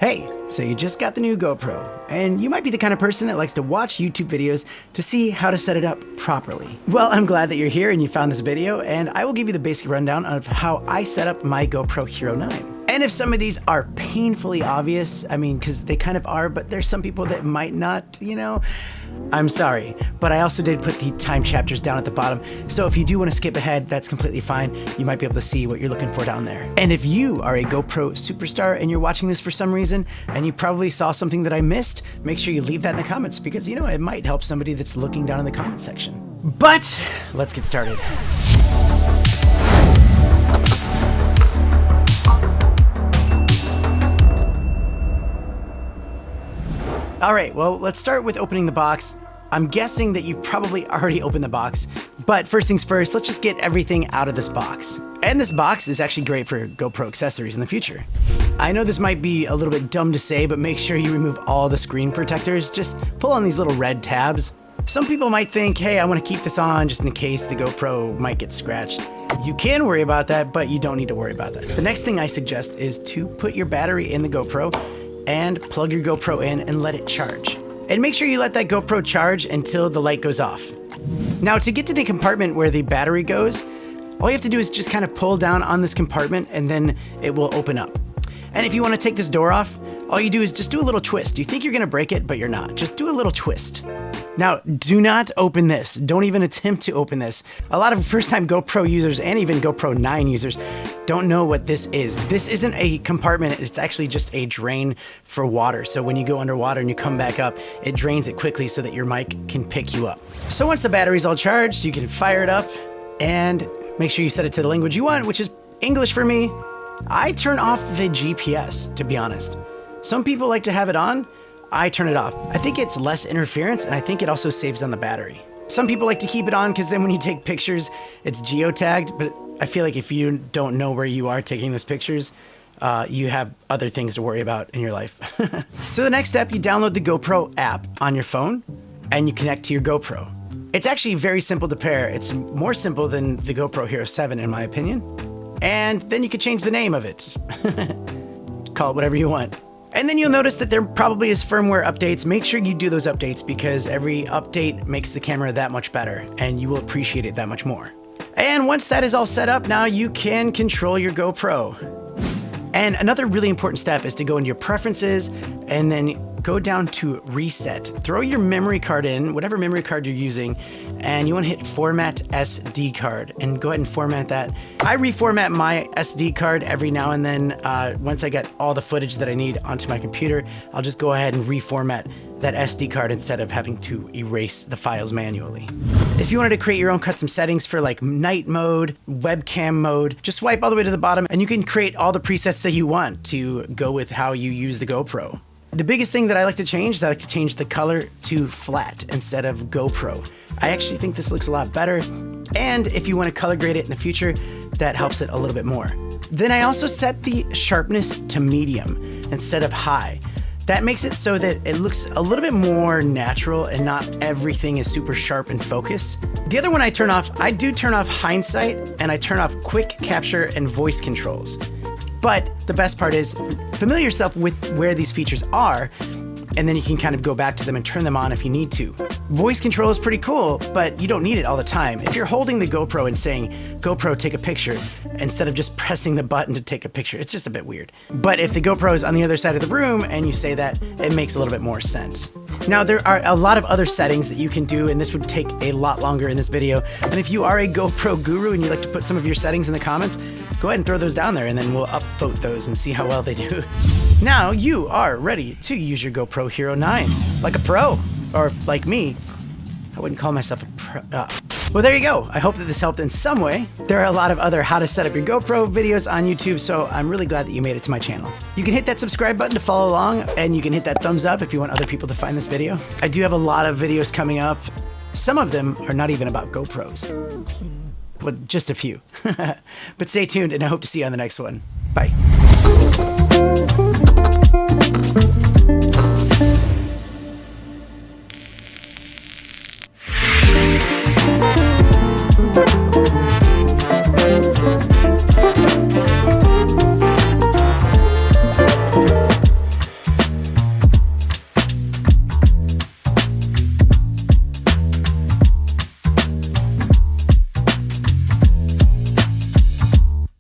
Hey, so you just got the new GoPro, and you might be the kind of person that likes to watch YouTube videos to see how to set it up properly. Well, I'm glad that you're here and you found this video, and I will give you the basic rundown of how I set up my GoPro Hero 9. And if some of these are painfully obvious, I mean, because they kind of are, but there's some people that might not, I'm sorry. But I also did put the time chapters down at the bottom, so if you do want to skip ahead, that's completely fine. You might be able to see what you're looking for down there. And if you are a GoPro superstar and you're watching this for some reason, and you probably saw something that I missed, make sure you leave that in the comments, because it might help somebody that's looking down in the comment section. But let's get started. All right, well, let's start with opening the box. I'm guessing that you've probably already opened the box, but first things first, let's just get everything out of this box. And this box is actually great for GoPro accessories in the future. I know this might be a little bit dumb to say, but make sure you remove all the screen protectors. Just pull on these little red tabs. Some people might think, hey, I want to keep this on just in case the GoPro might get scratched. You can worry about that, but you don't need to worry about that. The next thing I suggest is to put your battery in the GoPro and plug your GoPro in and let it charge. And make sure you let that GoPro charge until the light goes off. Now, to get to the compartment where the battery goes, all you have to do is just kind of pull down on this compartment and then it will open up. And if you want to take this door off, all you do is just do a little twist. You think you're going to break it, but you're not. Just do a little twist. Now, do not open this. Don't even attempt to open this. A lot of first-time GoPro users and even GoPro 9 users don't know what this is. This isn't a compartment. It's actually just a drain for water. So when you go underwater and you come back up, it drains it quickly so that your mic can pick you up. So once the battery's all charged, you can fire it up and make sure you set it to the language you want, which is English for me. I turn off the GPS, to be honest. Some people like to have it on. I turn it off. I think it's less interference, and I think it also saves on the battery. Some people like to keep it on because then when you take pictures, it's geotagged, but I feel like if you don't know where you are taking those pictures, you have other things to worry about in your life. So the next step, you download the GoPro app on your phone, and you connect to your GoPro. It's actually very simple to pair. It's more simple than the GoPro Hero 7, in my opinion. And then you could change the name of it. Call it whatever you want. And then you'll notice that there probably is firmware updates. Make sure you do those updates because every update makes the camera that much better and you will appreciate it that much more. And once that is all set up, now you can control your GoPro. And another really important step is to go into your preferences and then go down to reset. Throw your memory card in, whatever memory card you're using, and you want to hit format SD card and go ahead and format that. I reformat my SD card every now and then. Once I get all the footage that I need onto my computer, I'll just go ahead and reformat that SD card instead of having to erase the files manually. If you wanted to create your own custom settings for like night mode, webcam mode, just swipe all the way to the bottom and you can create all the presets that you want to go with how you use the GoPro. The biggest thing that I like to change is I like to change the color to flat instead of GoPro. I actually think this looks a lot better. And if you want to color grade it in the future, that helps it a little bit more. Then I also set the sharpness to medium instead of high. That makes it so that it looks a little bit more natural and not everything is super sharp and focus. The other one I turn off, I do turn off hindsight and I turn off quick capture and voice controls. But the best part is familiar yourself with where these features are, and then you can kind of go back to them and turn them on if you need to. Voice control is pretty cool, but you don't need it all the time. If you're holding the GoPro and saying, GoPro, take a picture, instead of just pressing the button to take a picture, it's just a bit weird. But if the GoPro is on the other side of the room and you say that, it makes a little bit more sense. Now, there are a lot of other settings that you can do, and this would take a lot longer in this video. And if you are a GoPro guru and you'd like to put some of your settings in the comments, go ahead and throw those down there and then we'll upvote those and see how well they do. Now you are ready to use your GoPro Hero 9 like a pro, or like me. I wouldn't call myself a pro. Well, there you go. I hope that this helped in some way. There are a lot of other how to set up your GoPro videos on YouTube, so I'm really glad that you made it to my channel. You can hit that subscribe button to follow along, and you can hit that thumbs up if you want other people to find this video. I do have a lot of videos coming up. Some of them are not even about GoPros. Well, just a few. But stay tuned, and I hope to see you on the next one. Bye.